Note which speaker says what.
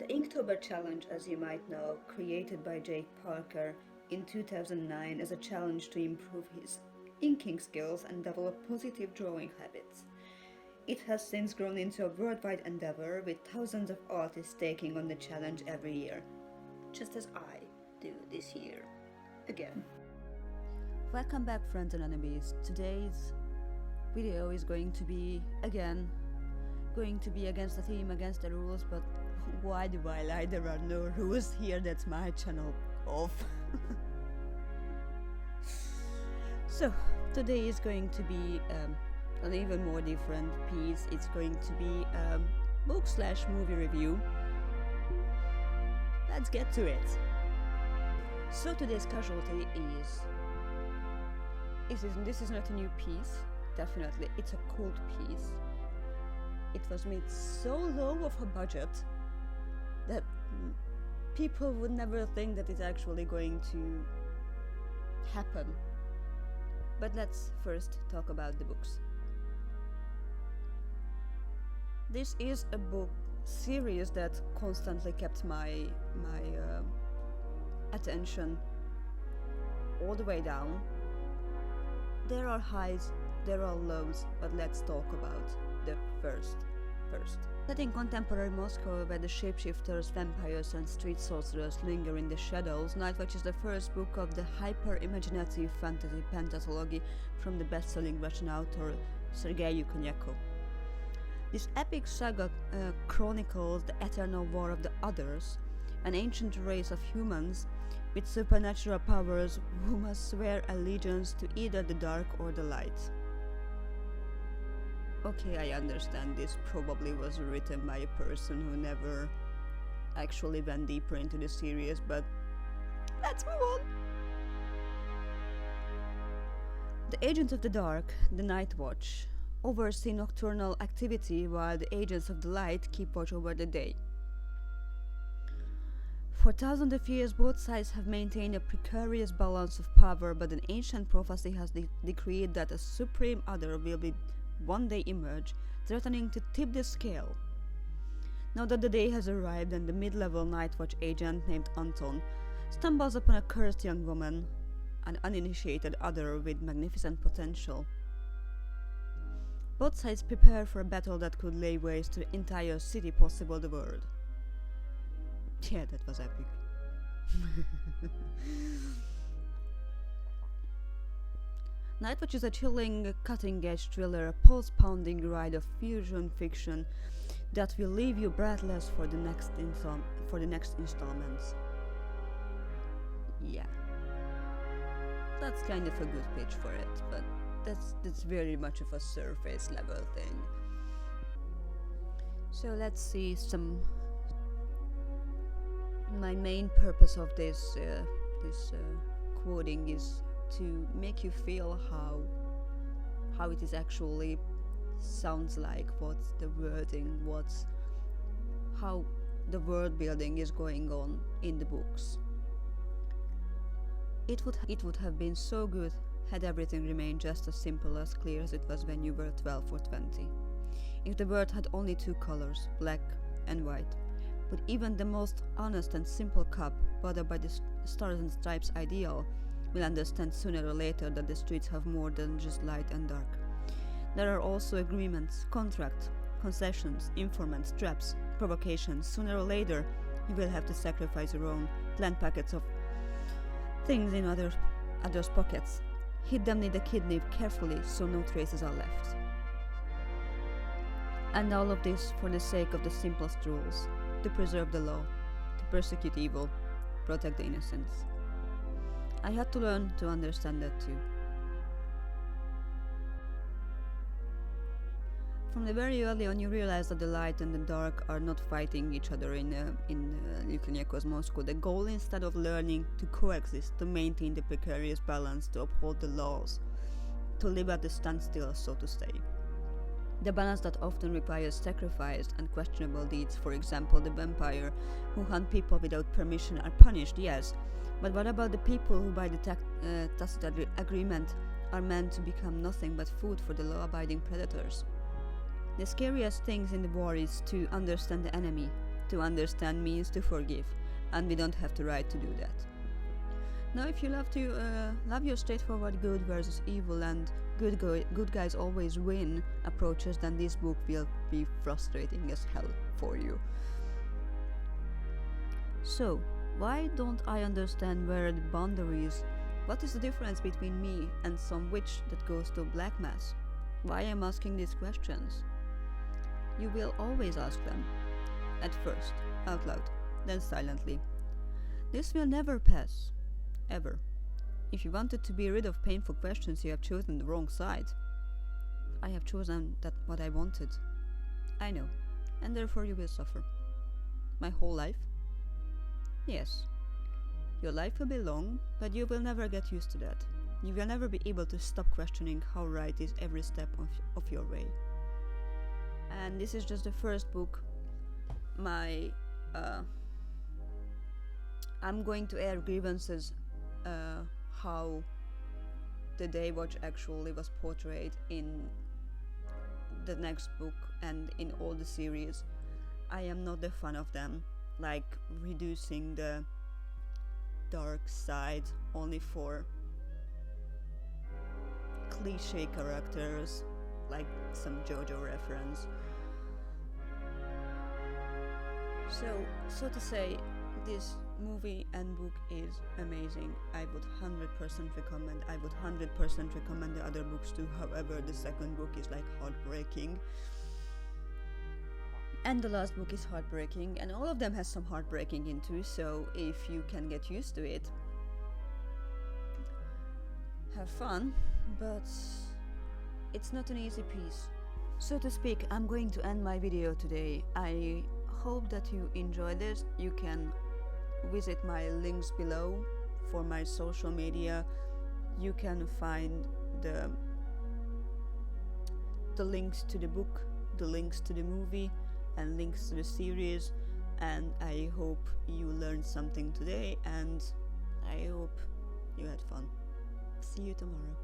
Speaker 1: The Inktober challenge, as you might know, created by Jake Parker in 2009 as a challenge to improve his inking skills and develop positive drawing habits. It has since grown into a worldwide endeavor with thousands of artists taking on the challenge every year, just as I do this year. Again. Welcome back, friends and enemies. Today's video is going to be against the theme, against the rules, but why do I lie? There are no rules here, that's my channel off. So, today is going to be an even more different piece. It's going to be a book/movie review. Let's get to it. So today's casualty this is not a new piece, definitely, it's a cult piece. It was made so low of a budget that people would never think that it's actually going to happen. But let's first talk about the books. This is a book series that constantly kept my attention all the way down. There are highs, there are lows, but let's talk about the first. Set in contemporary Moscow, where the shapeshifters, vampires and street sorcerers linger in the shadows, Nightwatch is the first book of the hyper-imaginative fantasy pentatology from the best-selling Russian author Sergei Yukonyeko. This epic saga chronicles the eternal war of the Others, an ancient race of humans with supernatural powers who must swear allegiance to either the dark or the light. Okay, I understand this probably was written by a person who never actually went deeper into the series, but let's move on! The Agents of the Dark, the Nightwatch, oversee nocturnal activity while the Agents of the Light keep watch over the day. For thousands of years, both sides have maintained a precarious balance of power, but an ancient prophecy has decreed that a supreme other will one day emerge, threatening to tip the scale. Now that the day has arrived and the mid-level Nightwatch agent named Anton stumbles upon a cursed young woman, an uninitiated other with magnificent potential. Both sides prepare for a battle that could lay waste to the entire city, possible the world. Yeah, that was epic. Nightwatch is a chilling, cutting-edge thriller, a pulse-pounding ride of fusion fiction that will leave you breathless for the next installments. Yeah, that's kind of a good pitch for it, but that's very much of a surface level thing. So let's see some. My main purpose of this quoting is to make you feel how it is actually sounds like, what's the wording, how the world building is going on in the books. It would have been so good had everything remained just as simple, as clear as it was when you were 12 or 20. If the world had only two colors, black and white. But even the most honest and simple cop, bothered by the stars and stripes ideal, will understand sooner or later that the streets have more than just light and dark. There are also agreements, contracts, concessions, informants, traps, provocations. Sooner or later, you will have to sacrifice your own planned packets of things in others' pockets. Hid them near the kidney carefully so no traces are left. And all of this for the sake of the simplest rules: to preserve the law, to persecute evil, protect the innocents. I had to learn to understand that too. From the very early on, you realize that the light and the dark are not fighting each other in Yukonyeko's Moscow. The goal, instead of learning to coexist, to maintain the precarious balance, to uphold the laws, to live at the standstill, so to say. The balance that often requires sacrifice and questionable deeds. For example, the vampire who hunt people without permission are punished, yes, but what about the people who by the tacit agreement are meant to become nothing but food for the law-abiding predators? The scariest things in the war is to understand the enemy, To understand means to forgive, and we don't have the right to do that. Now, if you love your straightforward good versus evil and good guys always win approaches, then this book will be frustrating as hell for you. So, why don't I understand where the boundary is? What is the difference between me and some witch that goes to black mass? Why am I asking these questions? You will always ask them. At first, out loud, then silently. This will never pass. Ever. If you wanted to be rid of painful questions, you have chosen the wrong side. I have chosen what I wanted. I know, and therefore you will suffer. My whole life? Yes. Your life will be long, but you will never get used to that. You will never be able to stop questioning how right is every step of your way. And this is just the first book. I'm going to air grievances how the Daywatch actually was portrayed in the next book and in all the series. I am not a fan of them, like reducing the dark side only for cliche characters, like some JoJo reference. So to say, this movie and book is amazing. I would 100% recommend. I would 100% recommend the other books too. However, the second book is like heartbreaking. And the last book is heartbreaking, and all of them has some heartbreaking into, so if you can get used to it, have fun, but it's not an easy piece. So to speak, I'm going to end my video today. I hope that you enjoy this. You can visit my links below for my social media. You can find the links to the book, the links to the movie, and links to the series. And I hope you learned something today, and I hope you had fun. See you tomorrow.